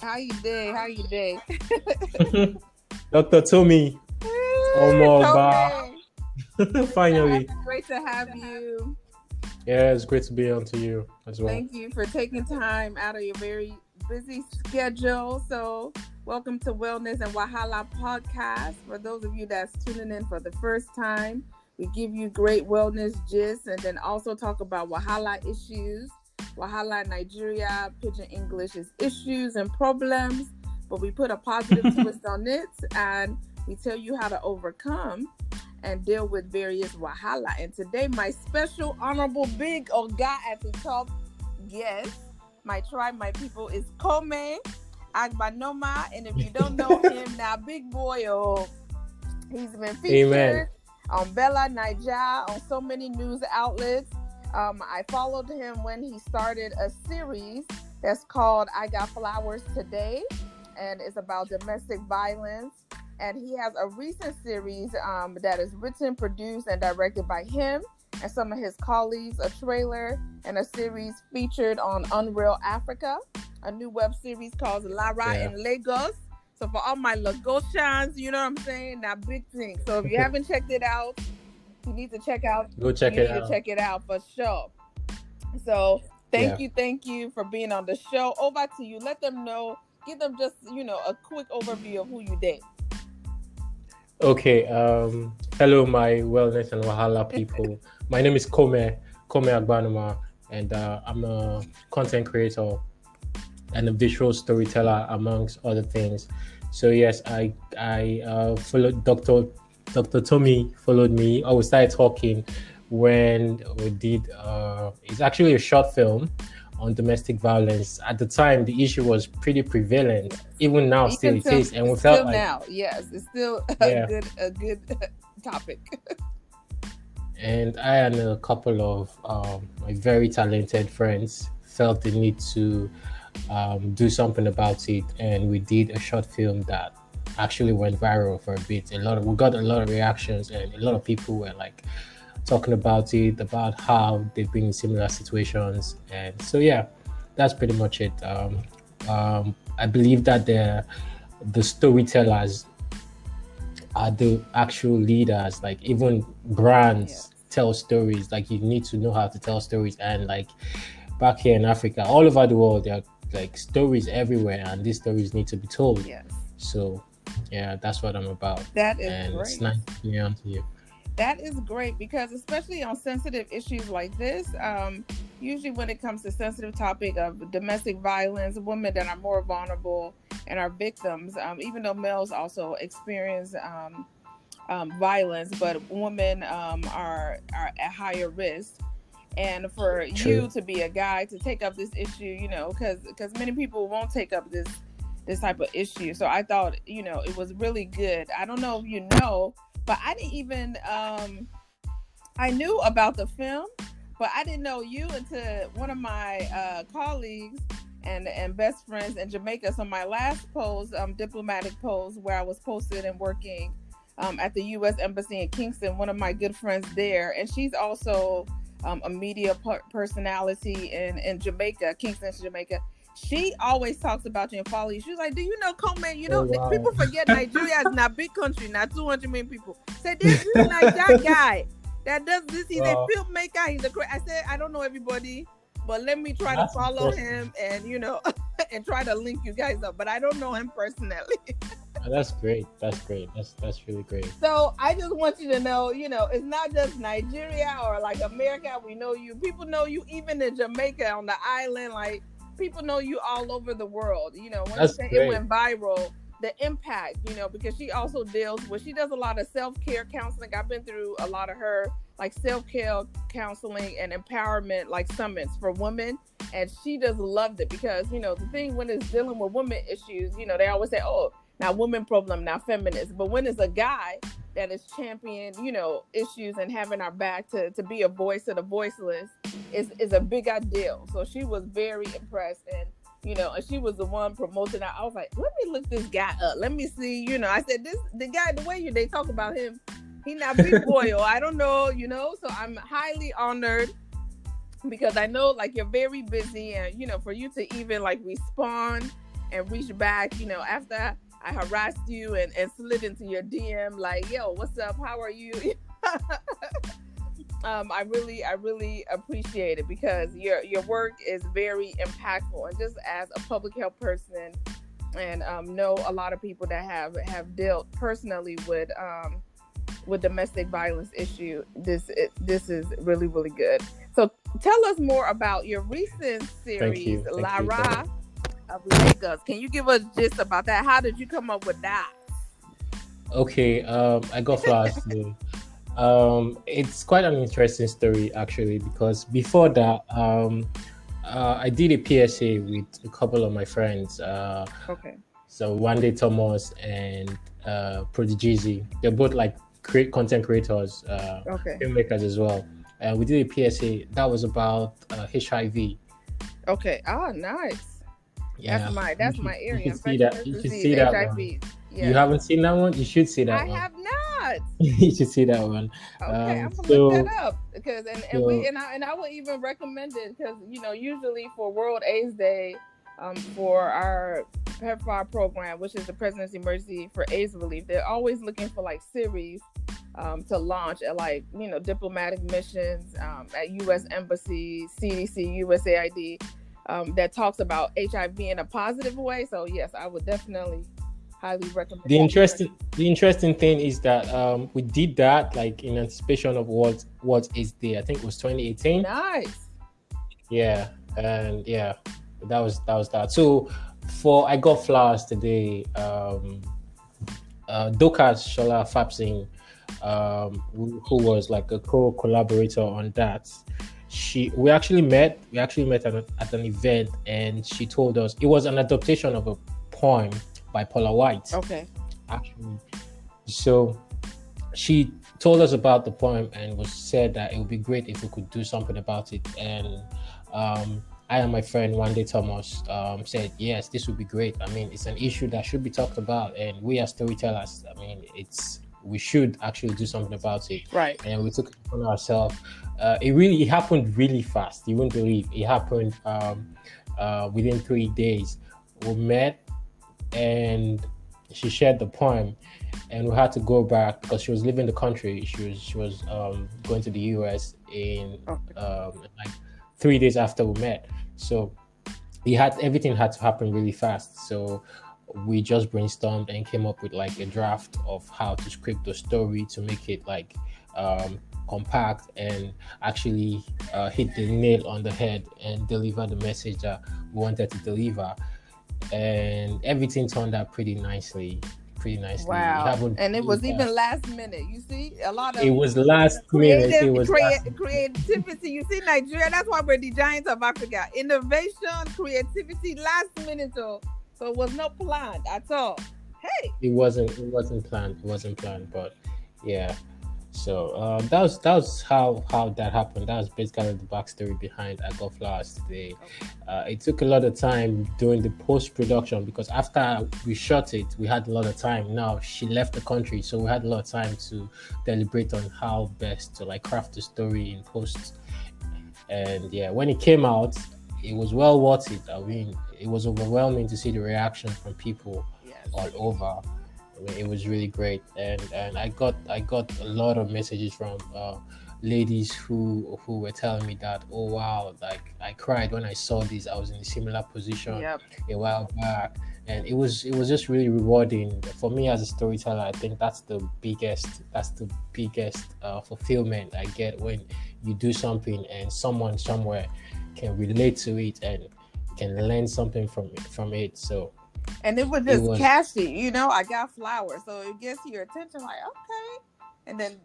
How you day? How you day? Dr. Tomi, Omoba. Tome, Finally. great to have you. Yeah, it's great to be on to you as well. Thank you for taking time out of your very busy schedule. So, welcome to Wellness and Wahala podcast. For those of you that's tuning in for the first time, we give you great wellness gist and then also talk about Wahala issues. Wahala in Nigeria, Pidgin English is issues and problems, but we put a positive twist on it and we tell you how to overcome and deal with various Wahala. And today, my special, honorable, big Oga at the top guest, my tribe, my people, is Kome Agbanoma. And if you don't know him, now, big boy, he's been featured on Bella Naija, on so many news outlets. I followed him when he started a series that's called I Got Flowers Today, and it's about domestic violence. And he has a recent series that is written, produced, and directed by him and some of his colleagues, a trailer and a series featured on Unreal Africa, a new web series called Lara of Lagos. So for all my Lagosians, you know what I'm saying? Now, big thing. So if you haven't checked it out, you need to check out. Go check it out. Check it out for sure. So thank you for being on the show. Over to you. Let them know. Give them just a quick overview of who you date. Okay. Hello, my wellness and Wahala people. My name is Kome Agbanoma, and I'm a content creator and a visual storyteller, amongst other things. So yes, I followed Dr. Tomi followed me. We started talking when we did. It's actually a short film on domestic violence. At the time, the issue was pretty prevalent. Even now, still it is, and we felt like now, yes, it's still a good topic. And I and a couple of my very talented friends felt the need to do something about it, and we did a short film that actually went viral for a bit. We got a lot of reactions, and a lot of people were like talking about it, about how they've been in similar situations. And so that's pretty much it. I believe that the storytellers are the actual leaders. Like, even brands tell stories. Like, you need to know how to tell stories. And like back here in Africa, all over the world, there are like stories everywhere, and these stories need to be told. Yes. So that's what I'm about. That is and great. It's nice to be on to you. That is great, because especially on sensitive issues like this, usually when it comes to sensitive topic of domestic violence, women that are more vulnerable and are victims, even though males also experience violence, but women are at higher risk. And for you to be a guy to take up this issue, because many people won't take up this type of issue. So I thought, it was really good. I don't know if you know, but I didn't even, I knew about the film, but I didn't know you until one of my colleagues and best friends in Jamaica. So my last post, diplomatic post, where I was posted and working at the U.S. Embassy in Kingston, one of my good friends there, and she's also a media personality in Jamaica, Kingston, Jamaica. She always talks about you and follow you. She was like, do you know Kome? People forget Nigeria is not a big country, not 200 million people. Said, there's this Nigerian guy that does this. He's a filmmaker. I said, I don't know everybody, but let me try to follow him and, and try to link you guys up. But I don't know him personally. That's great. That's really great. So I just want you to know, it's not just Nigeria or like America. We know you. People know you even in Jamaica on the island. Like, people know you all over the world. When it went viral, the impact, because she also she does a lot of self-care counseling. I've been through a lot of her like self-care counseling and empowerment like summits for women. And she just loved it because, the thing when it's dealing with women issues, they always say, oh, now women problem, now feminist. But when it's a guy that is champion, issues and having our back to be a voice to the voiceless is a big deal. So she was very impressed, and and she was the one promoting. I was like, let me look this guy up. Let me see. I said the guy, the way they talk about him, he not big boy. I don't know. So I'm highly honored because I know like you're very busy, and for you to even like respond and reach back, after I harassed you and slid into your DM like, yo, what's up? How are you? I really appreciate it because your work is very impactful, and just as a public health person, and know a lot of people that have dealt personally with domestic violence issue. This is really, really good. So tell us more about your recent series, Lara of Lagos. Can you give us just about that? How did you come up with that? Okay, I got flowers today. It's quite an interesting story actually, because before that, I did a PSA with a couple of my friends. Okay. So Wande Thomas and Prodigy. They're both like content creators, filmmakers as well. And we did a PSA that was about HIV. Okay. Oh, nice. Yeah, that's my area. You should see that. You should see that HIV. one. Yeah. You haven't seen that one? You should see that one. I have not. You should see that one. Okay, I'm gonna look that up because I would even recommend it because usually for World AIDS Day, for our PEPFAR program, which is the President's Emergency for AIDS Relief, they're always looking for like series to launch at like diplomatic missions, at U.S. embassies, CDC, USAID, that talks about HIV in a positive way. So yes, I would definitely highly recommend. The interesting thing is that we did that like in anticipation of what is there. I think it was 2018. Nice. Yeah, and yeah, that was that. So I got flowers today. Dokas Shola Fapsing, who was like a co-collaborator on that. We actually met at an event, and she told us it was an adaptation of a poem by Paula White. Okay. Actually, so she told us about the poem and said that it would be great if we could do something about it. And I and my friend Wande Thomas said, yes, this would be great. I mean, it's an issue that should be talked about, and we as storytellers, I mean, we should actually do something about it. Right. And we took it upon ourselves. It happened really fast. You wouldn't believe it happened within 3 days. We met, and she shared the poem, and we had to go back because she was leaving the country. She was going to the US in like 3 days after we met. So everything had to happen really fast. So we just brainstormed and came up with like a draft of how to script the story to make it like compact and actually hit the nail on the head and deliver the message that we wanted to deliver. And everything turned out pretty nicely. Wow. And it was even last minute. You see, a lot of it was last minute. It was creativity. You see, Nigeria, that's why we're the giants of Africa. Innovation, creativity, last minute. So it was not planned at all. Hey. It wasn't planned, but yeah. So that was how that happened. That was basically the backstory behind I Got Flowers Today. It took a lot of time doing the post-production because after we shot it, we had a lot of time. Now she left the country, so we had a lot of time to deliberate on how best to like craft the story in post. And yeah, when it came out, it was well worth it. I mean, it was overwhelming to see the reaction from people all over. I mean, it was really great, and I got a lot of messages from ladies who were telling me that, oh wow, like I cried when I saw this. I was in a similar position a while back, and it was just really rewarding for me as a storyteller. I think that's the biggest fulfillment I get when you do something and someone somewhere can relate to it and can learn something from it. So. And it was just catchy, I got flowers, so it gets your attention. Like, okay, and then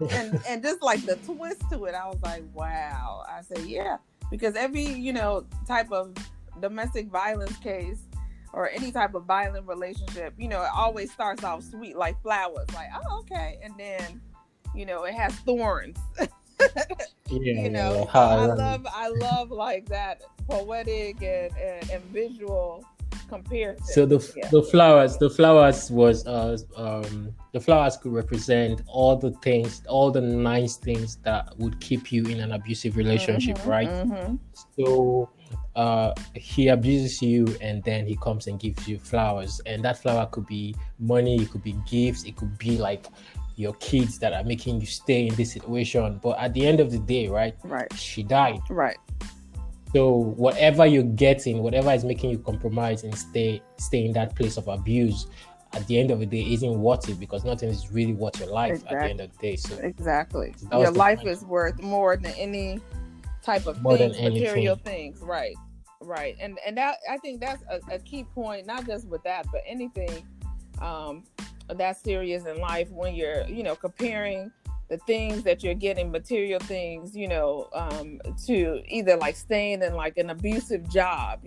and just like the twist to it, I was like, wow. I said, yeah, because every type of domestic violence case or any type of violent relationship, it always starts off sweet like flowers, like, oh, okay, and then it has thorns. I love like that poetic and visual comparison. So the flowers was the flowers could represent all the nice things that would keep you in an abusive relationship, right? Mm-hmm. So he abuses you and then he comes and gives you flowers, and that flower could be money, it could be gifts, it could be like your kids that are making you stay in this situation. But at the end of the day, right, she died. Right. So whatever you're getting, whatever is making you compromise and stay in that place of abuse, at the end of the day isn't worth it, because nothing is really worth your life at the end of the day. So exactly, your life is worth more than any type of things, material things. Right. And that, I think that's a key point, not just with that, but anything that's serious in life, when you're, comparing the things that you're getting, material things, to either like staying in like an abusive job,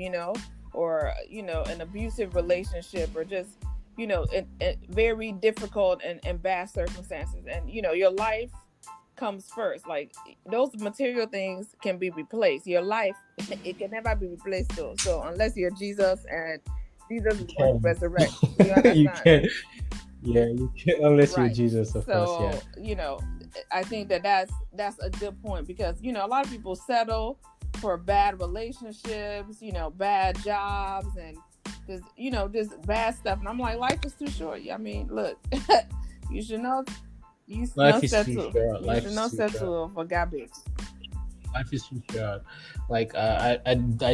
or, an abusive relationship, or just, in very difficult and bad circumstances. And, your life comes first. Like, those material things can be replaced. Your life, it can never be replaced though. So unless you're Jesus and Jesus is going to resurrect. You understand? You can. Yeah, you can, unless you're Jesus, of course. Yeah. I think that's a good point, because, a lot of people settle for bad relationships, bad jobs, and just bad stuff. And I'm like, life is too short. I mean, look, you should know. Life is too short. You should not settle for garbage. Life is too short. Like, I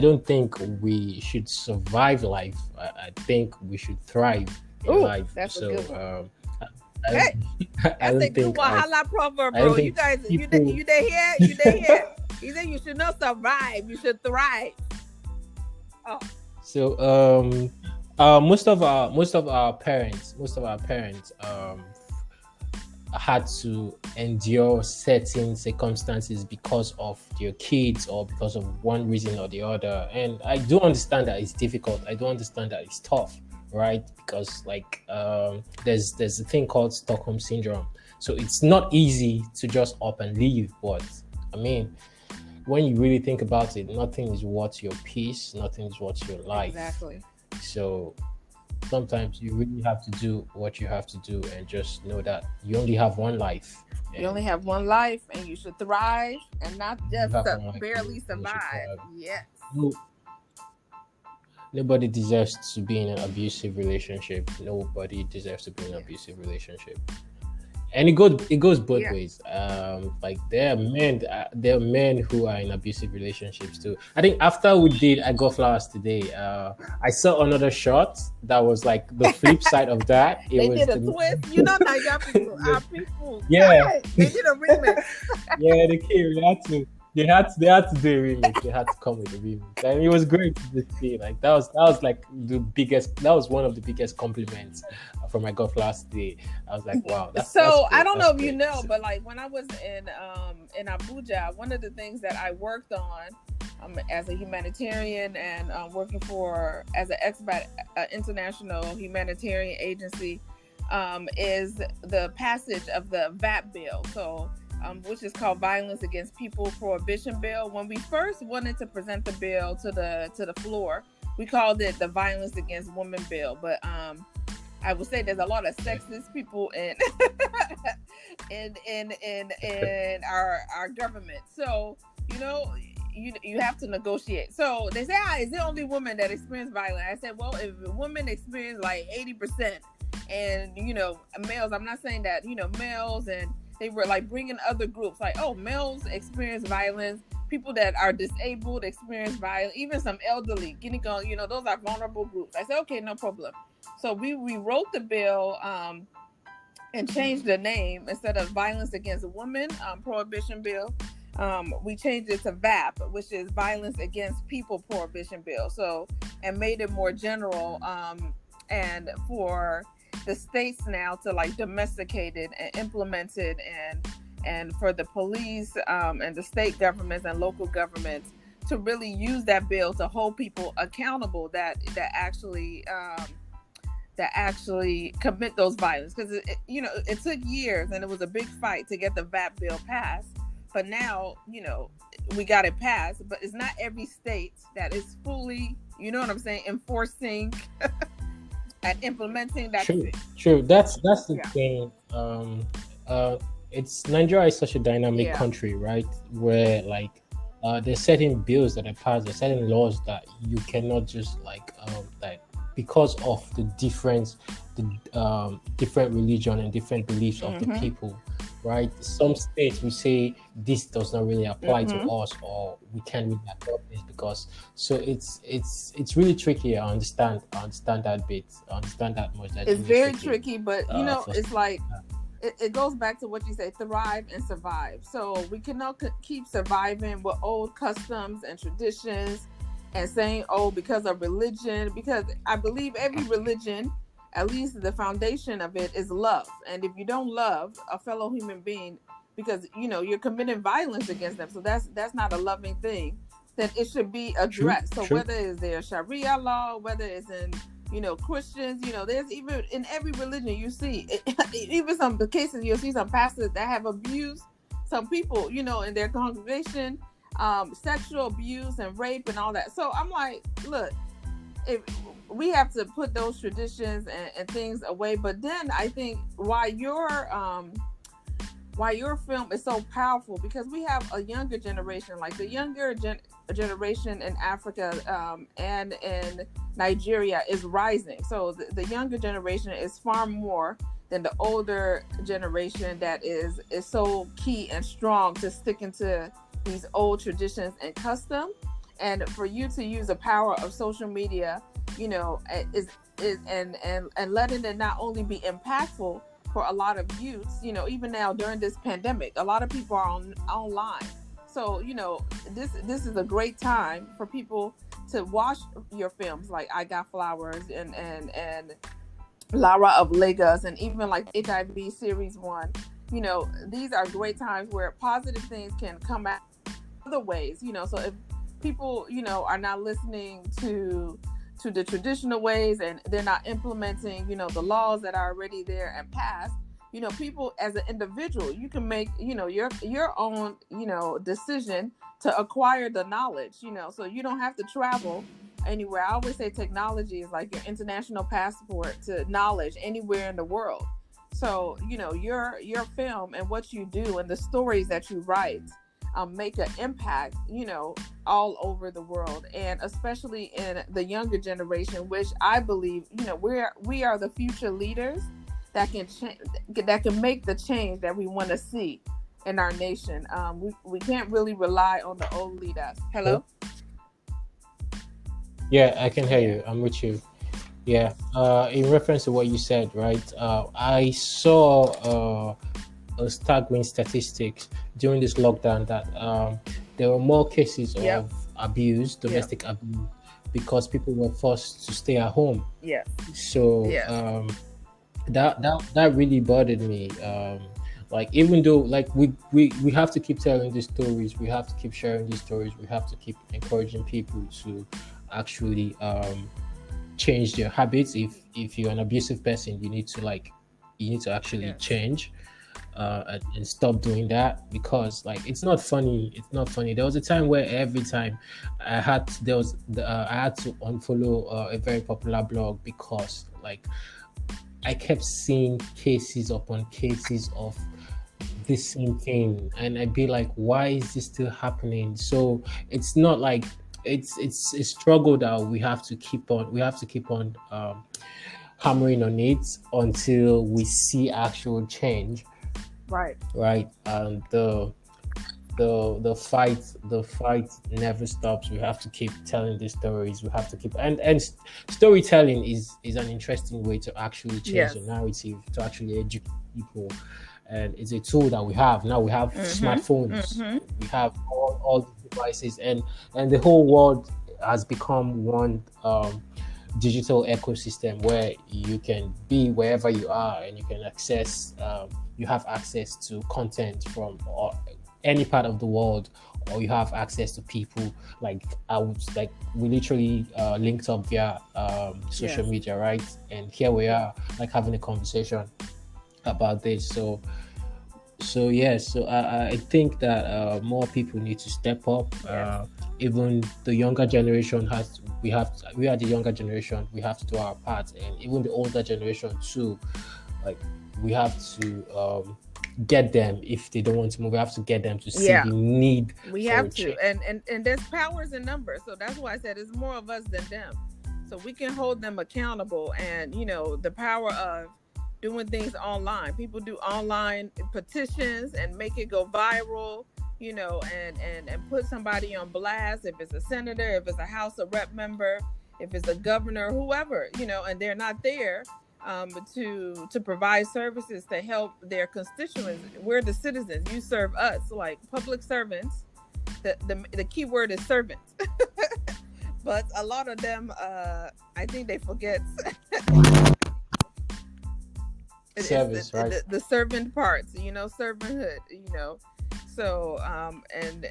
don't think we should survive life. I think we should thrive in life. That's a good one. That's a good Wahala proverb, bro. You guys, you there here? You there here? He said you should not survive. You should thrive. Oh. So, most of our parents had to endure certain circumstances because of their kids, or because of one reason or the other. And I do understand that it's difficult. I do understand that it's tough, right? Because like there's a thing called Stockholm syndrome. So it's not easy to just up and leave. But I mean, when you really think about it, nothing is worth your peace, nothing is worth your life. Exactly. So sometimes you really have to do what you have to do, and just know that you only have one life. You only have one life, and you should thrive, and not just barely survive. Yes. Nobody deserves to be in an abusive relationship. Nobody deserves to be in an abusive relationship. And it goes both ways. Like there are men who are in abusive relationships too. I think after we did I Got Flowers Today, I saw another shot that was like the flip side of that. They did a twist. Nigeria people, our people. Yeah. They did a remix. Yeah, they came. They had to do a remix. They had to come with a remix, and it was great to see. Like that was like the biggest. That was one of the biggest compliments from I Got Flowers Today. I was like, wow. That's I don't know if you know, but like when I was in Abuja, one of the things that I worked on as a humanitarian and working as an expat international humanitarian agency is the passage of the VAT bill. So. Which is called Violence Against People Prohibition Bill. When we first wanted to present the bill to the floor, we called it the Violence Against Women Bill. But I would say there's a lot of sexist people in our government. So you have to negotiate. So they say, is it only women that experience violence? I said, well, if women experience like 80%, and males, I'm not saying that males, and they were like bringing other groups, like, males experience violence, people that are disabled experience violence, even some elderly, those are vulnerable groups. I said, okay, no problem. So we rewrote the bill and changed the name. Instead of Violence Against Women Prohibition Bill, we changed it to VAP, which is Violence Against People Prohibition Bill. So, and made it more general, and for the states now to like domesticate it and implement it, and for the police and the state governments and local governments to really use that bill to hold people accountable that actually commit those violence. Because it took years, and it was a big fight to get the VAT bill passed. But now we got it passed, but it's not every state that is fully, enforcing and implementing that. True. That's the thing. It's Nigeria is such a dynamic country, right? Where like there's certain bills that are passed, there's certain laws that you cannot just like because of the different religion and different beliefs of the people, right? Some states will say this does not really apply to us, or we can't really adopt this because. So it's really tricky. I understand that bit. I understand that much. That's It's really very tricky, but for it's like it goes back to what you say: thrive and survive. So we cannot keep surviving with old customs and traditions and saying, oh, because of religion, because I believe every religion, at least the foundation of it, is love. And if you don't love a fellow human being, because you're committing violence against them, so that's not a loving thing, then it should be addressed. So whether it's their Sharia law, whether it's in Christians, there's even in every religion you see even some cases you'll see some pastors that have abused some people in their congregation, sexual abuse and rape and all that. So I'm like, look, if we have to put those traditions and things away. But then I think why your film is so powerful, because we have a younger generation, like the younger generation in Africa and in Nigeria is rising. So the younger generation is far more than the older generation that is so key and strong to sticking to these old traditions and customs. And for you to use the power of social media, is and letting it not only be impactful for a lot of youths, even now during this pandemic, a lot of people are online. So, this is a great time for people to watch your films like I Got Flowers and Lara of Lagos, and even like HIV Series 1. These are great times where positive things can come out other ways, so if people, are not listening to the traditional ways and they're not implementing, the laws that are already there and passed, people as an individual, you can make, your own, decision to acquire the knowledge, so you don't have to travel anywhere. I always say technology is like your international passport to knowledge anywhere in the world. So, your film and what you do and the stories that you write make an impact, all over the world, and especially in the younger generation, which I believe, we are the future leaders that can make the change that we want to see in our nation. We can't really rely on the old leaders. Hello? Yeah, I can hear you. I'm with you. Yeah. In reference to what you said, right? I saw a staggering statistics during this lockdown that there were more cases of abuse, domestic abuse, because people were forced to stay at home. Yeah. So that really bothered me. Like, even though like we have to keep telling these stories, we have to keep sharing these stories, we have to keep encouraging people to actually change their habits. If you're an abusive person, you need to actually change and stop doing that, because like it's not funny. There was a time where every time I had to unfollow a very popular blog, because like I kept seeing cases upon cases of the same thing, and I'd be like, why is this still happening? So it's not like it's a struggle that we have to keep on hammering on it until we see actual change. Right. And the fight never stops. We have to keep telling these stories. We have to keep and storytelling is an interesting way to actually change the narrative, to actually educate people. And it's a tool that we have now. We have smartphones, we have all the devices, and the whole world has become one digital ecosystem where you can be wherever you are, and you can access you have access to content from any part of the world, or you have access to people. Like we literally linked up via social media, right? And here we are, like, having a conversation about this. So I think that more people need to step up. Even the younger generation we are the younger generation, we have to do our part, and even the older generation too. Like, we have to get them if they don't want to move. We have to get them to see Yeah, the need we for a have to. change. And there's powers in numbers. So that's why I said it's more of us than them. So we can hold them accountable. And, the power of doing things online. People do online petitions and make it go viral, and put somebody on blast. If it's a senator, if it's a House of Rep member, if it's a governor, whoever, and they're not there to provide services to help their constituents. We're the citizens. You serve us, like public servants. The key word is servants. But a lot of them, I think they forget. Service, right? The servant parts, servanthood, So, and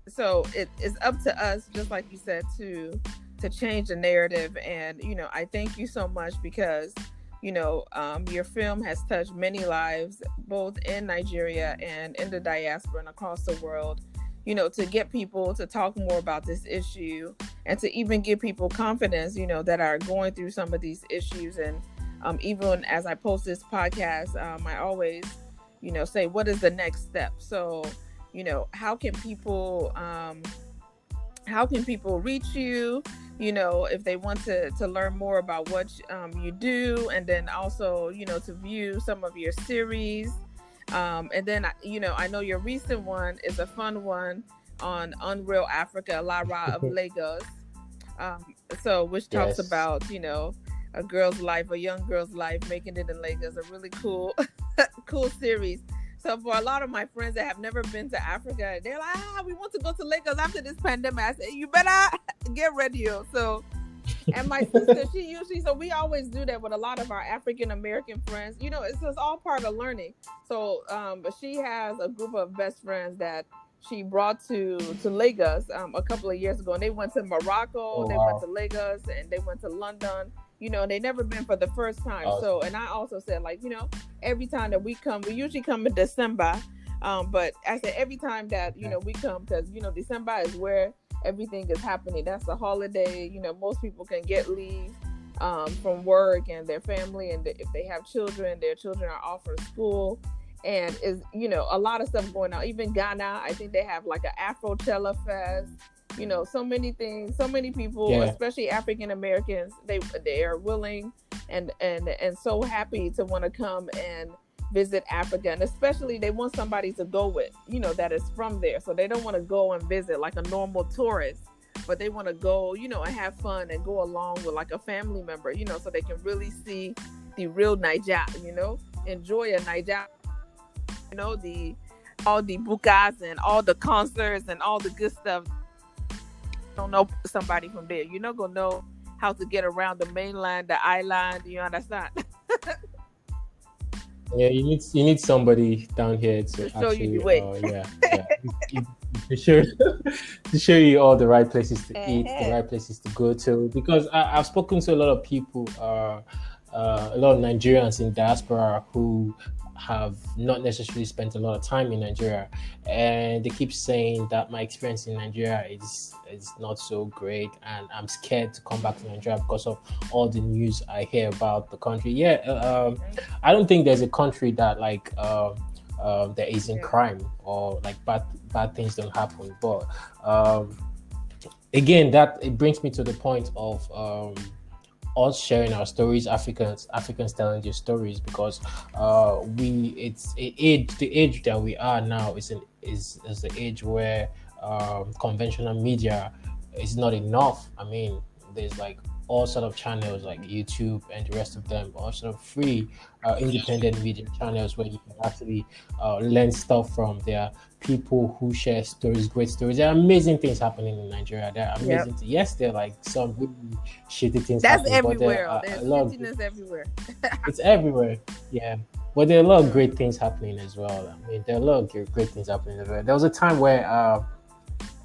so it's up to us, just like you said, to change the narrative. And, I thank you so much because, your film has touched many lives, both in Nigeria and in the diaspora and across the world, to get people to talk more about this issue and to even give people confidence, that are going through some of these issues. And even as I post this podcast, I always, say, what is the next step? So, how can people reach you, if they want to learn more about what you do, and then also, to view some of your series. And then, I know your recent one is a fun one on Unreal Africa, Lara of Lagos. Which talks about, a girl's life, a young girl's life, making it in Lagos. A really cool, cool series. So for a lot of my friends that have never been to Africa, they're like, we want to go to Lagos after this pandemic. I said, you better get ready. So, and my sister, so we always do that with a lot of our African American friends. It's just all part of learning. So, but she has a group of best friends that she brought to Lagos a couple of years ago, and they went to Morocco, went to Lagos, and they went to London. And they never been for the first time. Awesome. So, and I also said, every time that we come, we usually come in December. But I said every time that, we come, because, December is where everything is happening. That's the holiday. Most people can get leave from work and their family. And if they have children, their children are off from school. And is, a lot of stuff going on. Even Ghana, I think they have like an Afrochella Fest. So many things, so many people, especially African Americans, they are willing and so happy to want to come and visit Africa. And especially they want somebody to go with, that is from there. So they don't want to go and visit like a normal tourist, but they want to go, and have fun and go along with like a family member, so they can really see the real Niger, enjoy a Niger, all the bukas and all the concerts and all the good stuff. Don't know somebody from there, gonna know how to get around the mainland, the island. You understand? Yeah, you need somebody down here to show actually, you the way. to show you all the right places to eat, the right places to go to. Because I've spoken to a lot of people, a lot of Nigerians in diaspora who have not necessarily spent a lot of time in Nigeria, and they keep saying that my experience in Nigeria is not so great, and I'm scared to come back to Nigeria because of all the news I hear about the country. I don't think there's a country that there isn't crime or like bad things don't happen, but again, that it brings me to the point of us sharing our stories, Africans telling their stories, because the age that we are now is the age where conventional media is not enough. I mean, there's like all sort of channels like YouTube and the rest of them, all sort of free independent media channels where you can actually learn stuff from. There are people who share stories, great stories. There are amazing things happening in Nigeria. There are amazing things. Yes, there are like some really shitty things That's happening. everywhere. But there's shittiness everywhere. It's everywhere. Yeah. But there are a lot of great things happening as well. I mean, there are a lot of great things happening as well. There was a time where I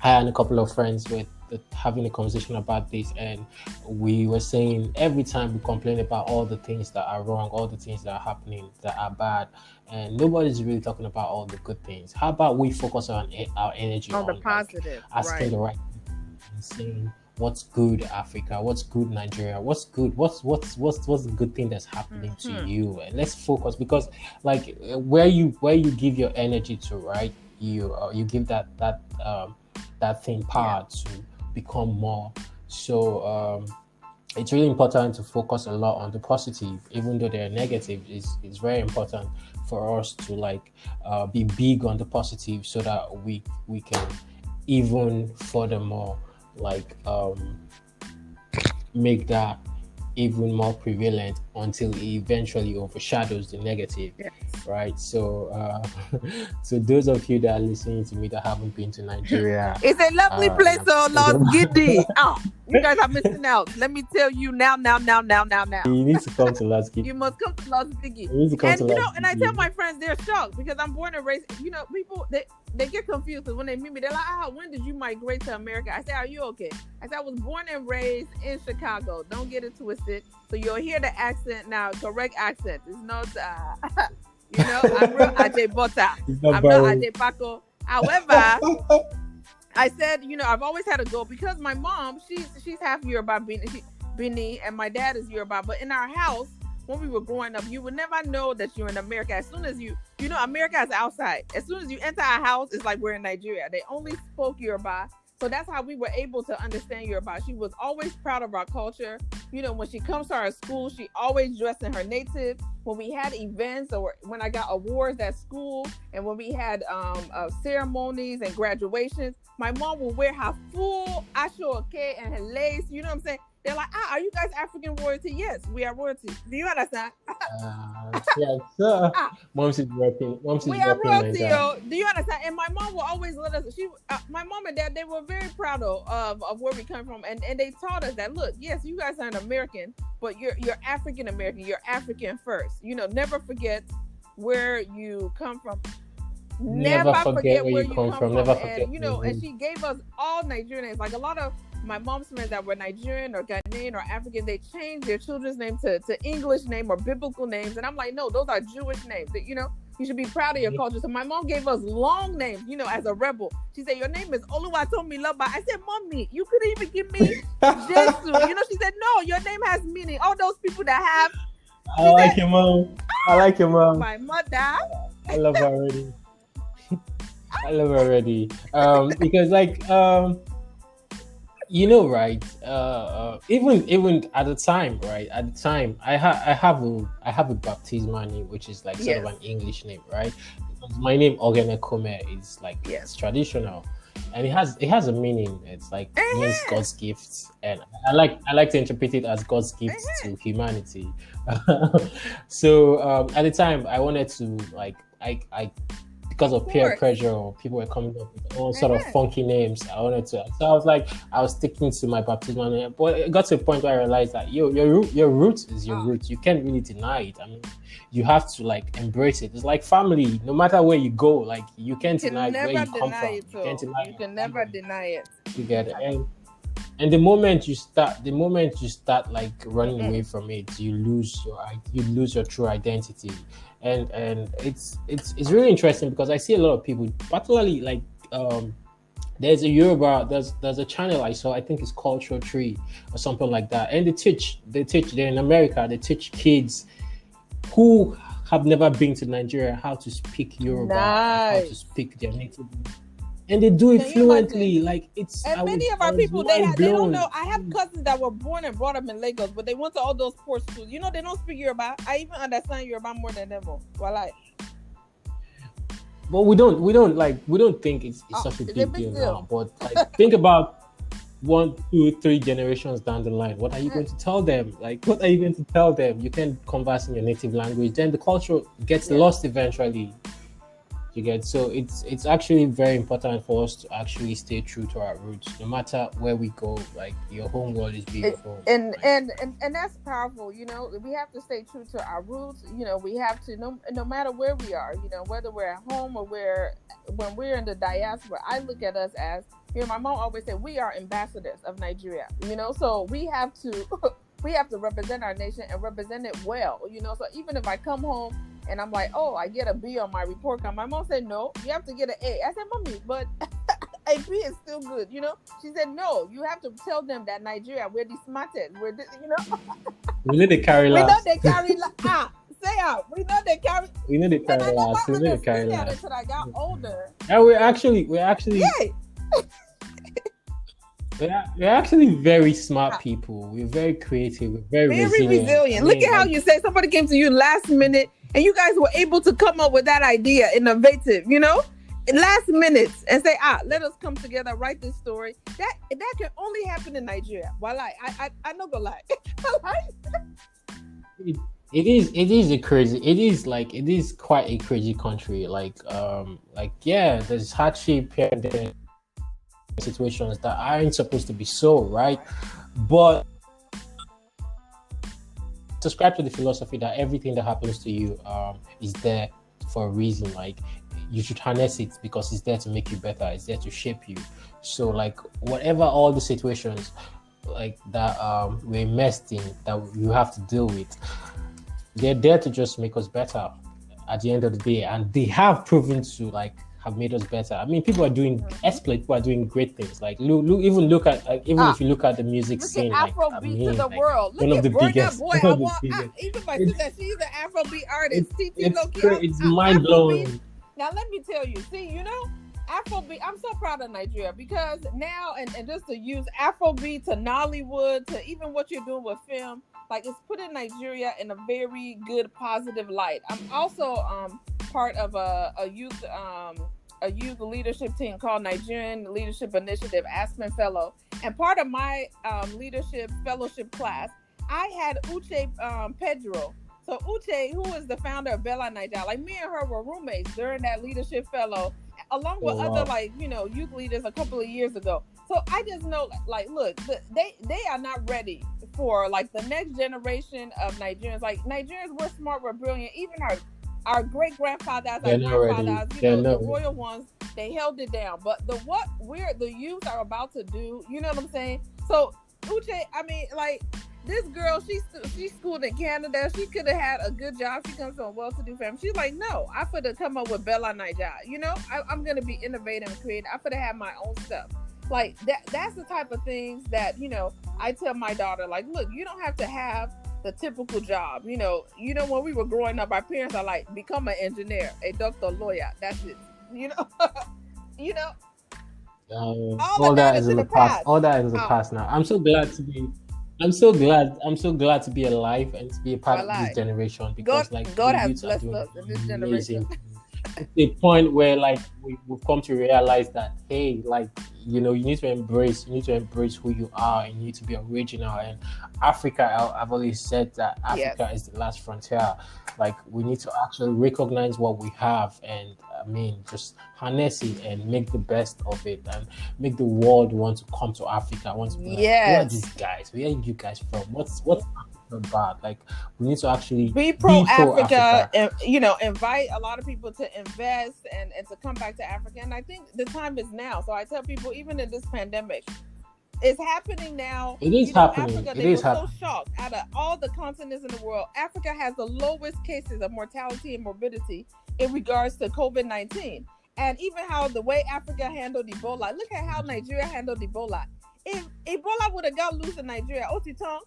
and a couple of friends were having a conversation about this, and we were saying every time we complain about all the things that are wrong, all the things that are happening that are bad, and nobody's really talking about all the good things. How about we focus on our energy on the positive, asking the right questions and saying what's good Africa, what's good Nigeria, what's good, what's the good thing that's happening to you, and let's focus, because like where you give your energy to, right, you give that thing power to become more. So it's really important to focus a lot on the positive, even though they're negative. It's very important for us to like be big on the positive, so that we can even furthermore like make that even more prevalent until it eventually overshadows the negative. Right? So so those of you that are listening to me that haven't been to Nigeria, it's a lovely place, Lagos.The. You guys are missing out. Let me tell you now. You need to come to Lagos.The. You must come to Lagos.The. And I tell my friends, they're shocked because I'm born and raised. People they get confused because when they meet me, they're like, when did you migrate to America? I say, are you okay? I said, I was born and raised in Chicago. Don't get it twisted. So you'll hear the accent now, correct accent. It's not, I'm real Iyobosa. I'm not Paco. However, I said, I've always had a goal because my mom, she's half Yoruba, Bini, and my dad is Yoruba. But in our house, when we were growing up, you would never know that you're in America. As soon as America is outside. As soon as you enter our house, it's like we're in Nigeria. They only spoke Yoruba. So that's how we were able to understand Yoruba. She was always proud of our culture. When she comes to our school, she always dressed in her native. When we had events or when I got awards at school and when we had ceremonies and graduations, my mom will wear her full ashoke and her lace. You know what I'm saying? They're like, are you guys African royalty? Yes, we are royalty. Do you understand? Yes, sir. Mom's is working. We are royalty, yo. Do you understand? And my mom will always let us. My mom and dad, they were very proud of where we come from, and they taught us that. Look, yes, you guys are an American, but you're African American. You're African first. Never forget where you come from. Never forget where you come from. Never forget. And and she gave us all Nigerian names. Like a lot of my mom's friends that were Nigerian or Ghanaian or African, they changed their children's name to English name or biblical names. And I'm like, no, those are Jewish names. That, you should be proud of your culture. So my mom gave us long names, as a rebel. She said, your name is Oluwatomi Loba. I said, Mommy, you couldn't even give me Jesus. She said, no, your name has meaning. All those people that have. I like your mom. My mother. I love her already. Because like right, even at the time, right, I have a baptismal name, which is like sort of an English name, right? Because my name Kome is like it's traditional, and it has a meaning. It's like means God's gifts, and I like to interpret it as God's gifts to humanity. So at the time, I wanted to like I because of peer pressure, or people were coming up with all sort of funky names. I wanted to, so I was sticking to my baptismal name. But it got to a point where I realized that your root is your root. You can't really deny it. I mean, you have to like embrace it. It's like family. No matter where you go, like you can't deny where you come from. You can never deny it. You get it. And the moment you start like running away from it, you lose your true identity. And it's really interesting because I see a lot of people, particularly like there's a channel I saw, I think it's Culture Tree or something like that, and they're in America, they teach kids who have never been to Nigeria how to speak Yoruba, how to speak their native. And they do it fluently, like it's. And many of our people, they don't know. I have cousins that were born and brought up in Lagos, but they went to all those poor schools. They don't speak Yoruba. I even understand Yoruba more than them. Wahala. But we don't think it's such a big deal now. But like, think about 1, 2, 3 generations down the line. What are you going to tell them? Like, what are you going to tell them? You can converse in your native language. Then the culture gets lost eventually. You get, so it's actually very important for us to actually stay true to our roots, no matter where we go. Like, your home world is beautiful, and that's powerful. We have to stay true to our roots. We have to, no matter where we are. Whether we're at home or when we're in the diaspora. I look at us as, my mom always said, we are ambassadors of Nigeria. So we have to represent our nation and represent it well. So even if I come home and I'm like, oh, I get a B on my report card, my mom said, no, you have to get an A. I said, Mommy, but AP is still good, you know. She said, no, you have to tell them that Nigeria, we're the smartest. You know. We know they carry We know last. they carry say out. We know they carry. We know they And carry I never last. We know they carry understood that last. until I got older. And we're actually Yay! we're actually very smart people. We're very creative. We're very resilient. I Look mean, at how you say somebody came to you last minute and you guys were able to come up with that idea, innovative, you know, last minute, and say, let us come together, write this story. That can only happen in Nigeria. Well, I not gonna lie. it is quite a crazy country. Yeah, there's hardship here and there, situations that aren't supposed to be so, right? But subscribe to the philosophy that everything that happens to you is there for a reason. Like, you should harness it because it's there to make you better, it's there to shape you. So like, whatever all the situations like that we're immersed in that you have to deal with, they're there to just make us better at the end of the day, and they have proven to like have made us better. I mean, people are doing exploits, people are doing great things. Like, if you look at the music scene, like Afrobeat to the world. Look one of the Burna biggest. Boy. Even my sister, she's an Afrobeat artist. It's mind blowing. Now let me tell you, see, you know, Afrobeat. I'm so proud of Nigeria because now, and just to use Afrobeat to Nollywood to even what you're doing with film, like, it's putting Nigeria in a very good, positive light. I'm also part of a youth leadership team called Nigerian Leadership Initiative, Aspen Fellow, and part of my leadership fellowship class, I had Uche Pedro. So Uche, who is the founder of Bella Nigeria, like, me and her were roommates during that leadership fellow, along with other, like, you know, youth leaders a couple of years ago. So I just know, like, look, they are not ready for like the next generation of Nigerians. Like, Nigerians, we're smart, we're brilliant. Even our great grandfathers, our grandfathers, you know, the royal ones, they held it down. But the youth are about to do, you know what I'm saying? So Uche, I mean, like, this girl, she's schooled in Canada. She could have had a good job. She comes from a well-to-do family. She's like, no, I could have come up with Bella Nigeria. You know, I'm gonna be innovative and creative. I could have had my own stuff. Like, that's the type of things that, you know, I tell my daughter, like, look, you don't have to have the typical job. You know, when we were growing up, our parents are like, become an engineer, a doctor, lawyer. That's it. You know, you know. All that is in the past. All that is in the past now. I'm so glad to be alive and to be a part of this generation, because God has blessed us in this generation. It's a point where, like, we've come to realize that, hey, like, you know, you need to embrace who you are, and you need to be original. And Africa, I've always said that Africa is the last frontier. Like, we need to actually recognize what we have, and I mean, just harness it and make the best of it, and make the world want to come to Africa. Want to be like, who are these guys? Where are you guys from? What's about? Like, we need to actually be pro Africa, and, you know, invite a lot of people to invest and to come back to Africa. And I think the time is now. So I tell people, even in this pandemic, it's happening now. It is happening. Africa, they were so shocked. Out of all the continents in the world, Africa has the lowest cases of mortality and morbidity in regards to COVID-19. And even how the way Africa handled Ebola. Look at how Nigeria handled Ebola. If Ebola would have got loose in Nigeria, Otiton,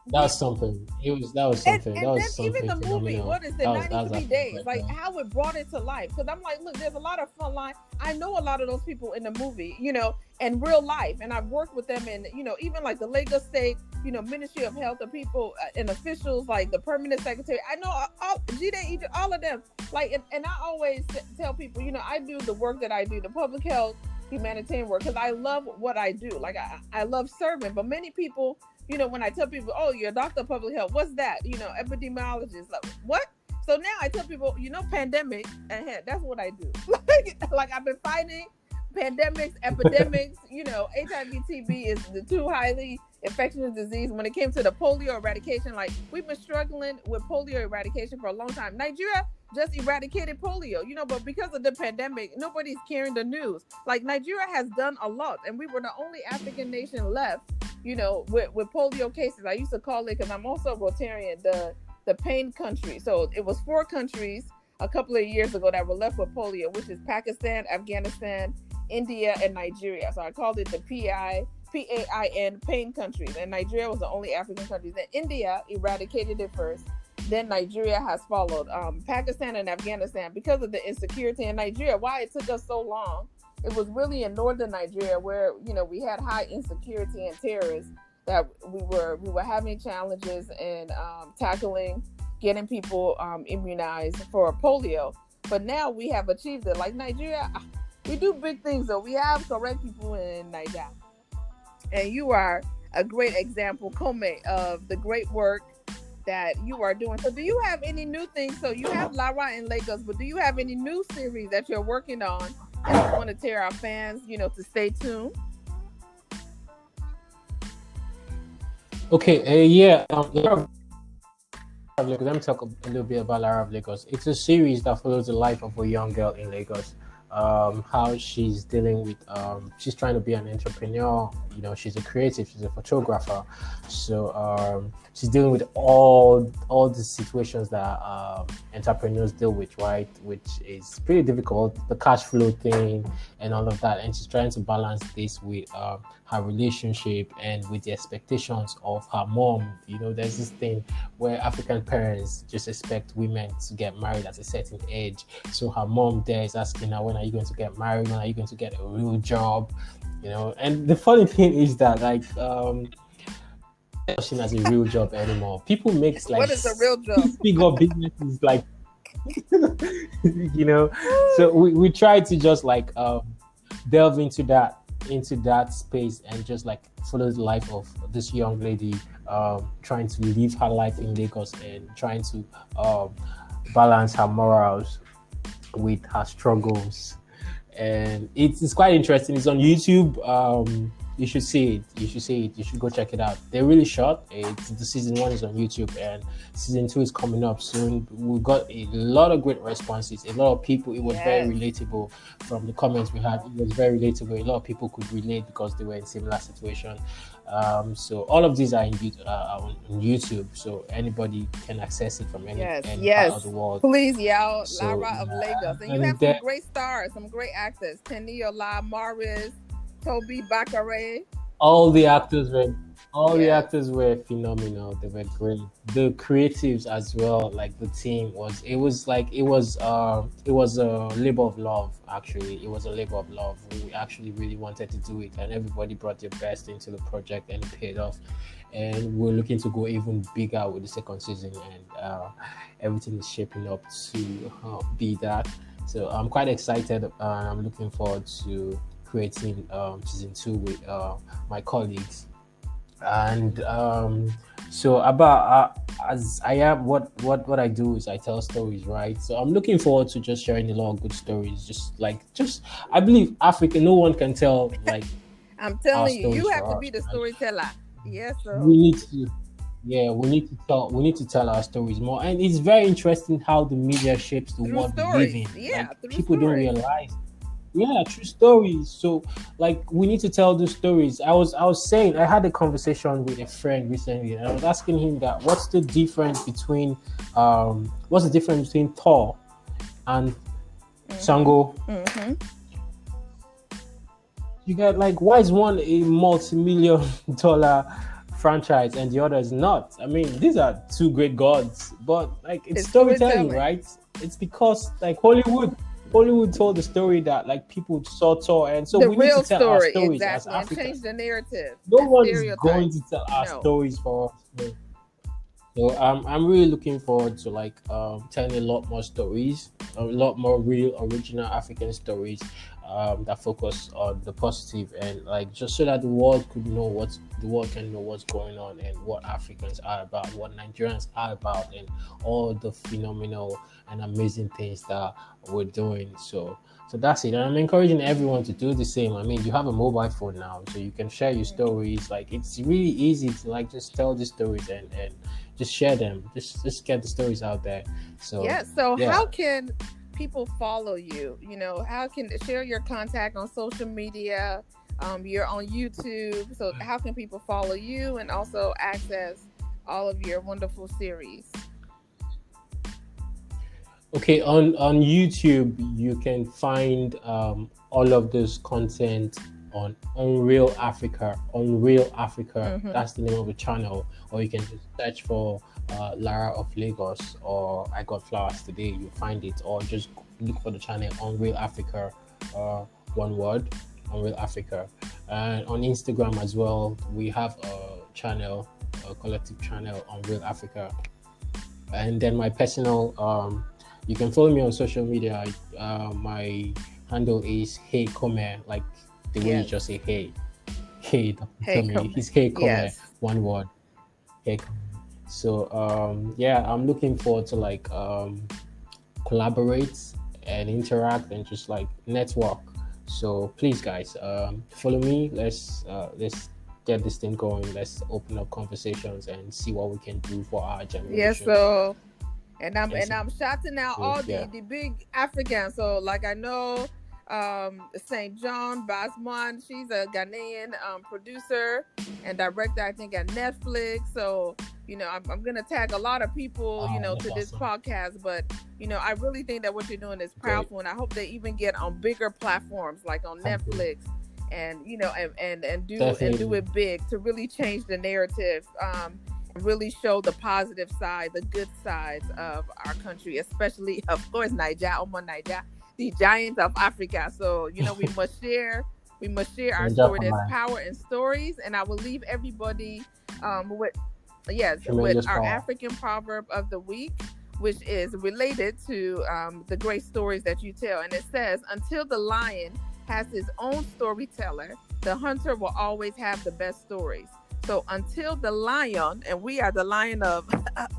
that was something. That was something. And that was then something. Even the movie, phenomenal. What is it, 93 Days? Like, how it brought it to life. Because I'm like, look, there's a lot of fun line. I know a lot of those people in the movie, you know, in real life. And I've worked with them in, you know, even like the Lagos State, you know, Ministry of Health, the people and officials, like the permanent secretary. I know all of them. Like, and I always tell people, you know, I do the work that I do, the public health, humanitarian work, because I love what I do. Like, I love serving. But many people, you know, when I tell people, oh, you're a doctor of public health, what's that? You know, epidemiologist, like, what? So now I tell people, you know, pandemic ahead. That's what I do. Like, I've been fighting pandemics, epidemics. You know, HIV, TB is the two highly infectious disease. When it came to the polio eradication, like, we've been struggling with polio eradication for a long time. Nigeria just eradicated polio, you know, but because of the pandemic, nobody's carrying the news. Like, Nigeria has done a lot, and we were the only African nation left, you know, with polio cases. I used to call it, because I'm also a Rotarian, the pain country. So it was 4 countries a couple of years ago that were left with polio, which is Pakistan, Afghanistan, India, and Nigeria. So I called it the PAIN pain countries. And Nigeria was the only African country. Then India eradicated it first. Then Nigeria has followed. Pakistan and Afghanistan, because of the insecurity in Nigeria. Why it took us so long? It was really in northern Nigeria where we had high insecurity and terrorists that we were having challenges in tackling, getting people immunized for polio. But now we have achieved it. Like Nigeria, we do big things though. We have correct people in Nigeria. And you are a great example, Kome, of the great work that you are doing. So do you have any new things? So you have Lara in Lagos, but do you have any new series that you're working on that you want to tell our fans, to stay tuned? Okay, yeah. Let me talk a little bit about Lara of Lagos. It's a series that follows the life of a young girl in Lagos. How she's dealing with she's trying to be an entrepreneur. She's a creative, she's a photographer, so she's dealing with all the situations that entrepreneurs deal with, right? Which is pretty difficult, the cash flow thing and all of that, and she's trying to balance this with her relationship and with the expectations of her mom. There's this thing where African parents just expect women to get married at a certain age, so her mom there is asking her, when are you going to get married, when are you going to get a real job? And the funny thing is that seen as a real job anymore. People make what is a real job? Figure businesses like So we try to just delve into that space and just follow the life of this young lady, trying to live her life in Lagos and trying to balance her morals with her struggles. And it's quite interesting. It's on YouTube. You should see it. You should go check it out. They're really short. The season 1 is on YouTube and season 2 is coming up soon. We got a lot of great responses. A lot of people. It was very relatable from the comments we had. It was very relatable. A lot of people could relate because they were in similar situation. So all of these are on YouTube, so anybody can access it from any part of the world. Please, y'all, Lara of Lagos, and you have some great stars, some great actors: Teniola, Maurice, Tobi, Bakre. All the actors were phenomenal. They were great. The creatives as well, the team was a labor of love. Actually, it was a labor of love. We actually really wanted to do it, and everybody brought their best into the project, and it paid off. And we're looking to go even bigger with the second season, and everything is shaping up to be that. So I'm quite excited. I'm looking forward to creating season 2 with my colleagues. And so about as I am, what I do is I tell stories, right? So I'm looking forward to just sharing a lot of good stories. Just I believe Africa, no one can tell I'm telling you, you have to be the storyteller. Yes, sir. We need to tell our stories more, and it's very interesting how the media shapes the world we live in. Yeah, people don't realize. Yeah, true stories. So we need to tell those stories. I was saying, I had a conversation with a friend recently, and I was asking him that what's the difference between Thor and Sango? Mm-hmm. You get why is one a multi-million-dollar franchise and the other is not? I mean, these are two great gods, but it's storytelling, right? It's because Hollywood told the story that people saw Thor, and so we need to tell our stories as Africans. And change the narrative. No one is going to tell our stories for us. So I'm really looking forward to telling a lot more stories, a lot more real, original African stories that focus on the positive, and just so that the world can know what's going on and what Africans are about, what Nigerians are about, and all the phenomenal and amazing things that we're doing. So that's it, and I'm encouraging everyone to do the same. I mean, you have a mobile phone now, so you can share your stories. It's really easy to just tell the stories and just share them. Just get the stories out there. So how can people follow you? How can share your contact on social media? You're on YouTube, so how can people follow you and also access all of your wonderful series? Okay, on YouTube, you can find all of this content on Unreal Africa. Unreal Africa, Mm-hmm. that's the name of the channel. Or you can just search for Lara of Lagos or I Got Flowers Today. You find it, or just look for the channel Unreal Africa, one word, Unreal Africa. And on Instagram as well, we have a channel, a collective channel, Unreal Africa. And then my personal, you can follow me on social media. My handle is Hey Kome, like the way you Yes. just say hey, hey. Hey, Me, Kome. he's Hey Kome, Yes. one word, Hey Kome. So yeah, I'm looking forward to like collaborate and interact and just like network. So please, guys, follow me. Let's get this thing going. Let's open up conversations and see what we can do for our generation. Yes. So, and I'm shouting out all Yeah. the big Africans. So, like I know, St. John Basman, she's a Ghanaian producer and director, I think, at Netflix. So, you know, I'm gonna tag a lot of people, you know, to this podcast. But you know, I really think that what you're doing is powerful, and I hope they even get on bigger platforms like on Netflix, and you know, and do it big to really change the narrative. Really show the positive side, the good sides of our country, especially, of course, Niger, the giants of Africa. So, you know, we must share our story. There's power in stories, and I will leave everybody with our African proverb of the week, which is related to the great stories that you tell. And it says, until the lion has his own storyteller, the hunter will always have the best stories. So until the lion, and we are the lion of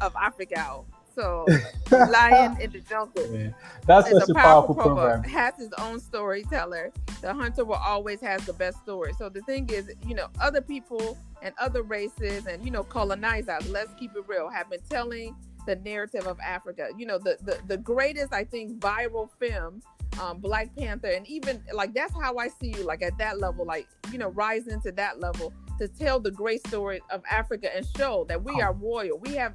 Africa, so lion in the jungle. Yeah. That's a powerful proverb. Has his own storyteller. The hunter will always have the best story. So the thing is, you know, other people and other races and, you know, colonizers, let's keep it real, have been telling the narrative of Africa. You know, the greatest, I think, viral film, Black Panther, and even like that's how I see you, like at that level, like, you know, rising to that level to tell the great story of Africa and show that we are royal. We have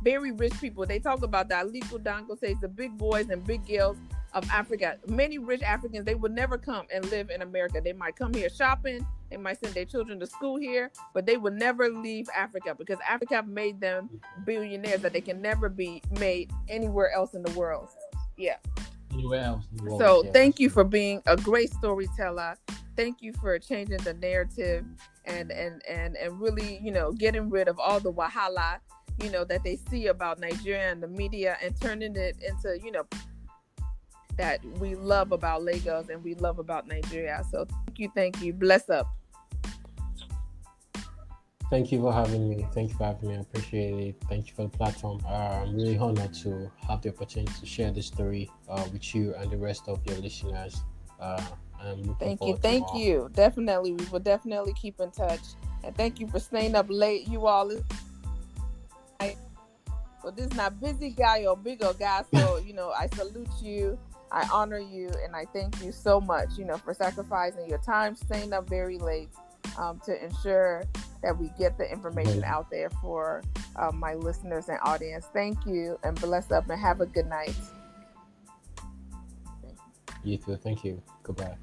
very rich people. They talk about the Aliko Dango says the big boys and big girls of Africa. Many rich Africans, they would never come and live in America. They might come here shopping. They might send their children to school here, but they would never leave Africa because Africa made them billionaires that they can never be made anywhere else in the world. Yeah. Anywhere else in the world. So thank you for being a great storyteller. Thank you for changing the narrative and really, you know, getting rid of all the wahala, you know, that they see about Nigeria and the media and turning it into, you know, that we love about Lagos and we love about Nigeria. So thank you. Bless up. Thank you for having me. I appreciate it. Thank you for the platform. I'm really honored to have the opportunity to share this story with you and the rest of your listeners. Thank you. Definitely, we will definitely keep in touch. And thank you for staying up late, you all. Well, this is not busy guy or big old guy, so you know, I salute you, I honor you, and I thank you so much, you know, for sacrificing your time, staying up very late, to ensure that we get the information out there for my listeners and audience. Thank you, and bless up, and have a good night. You too. Thank you. Goodbye.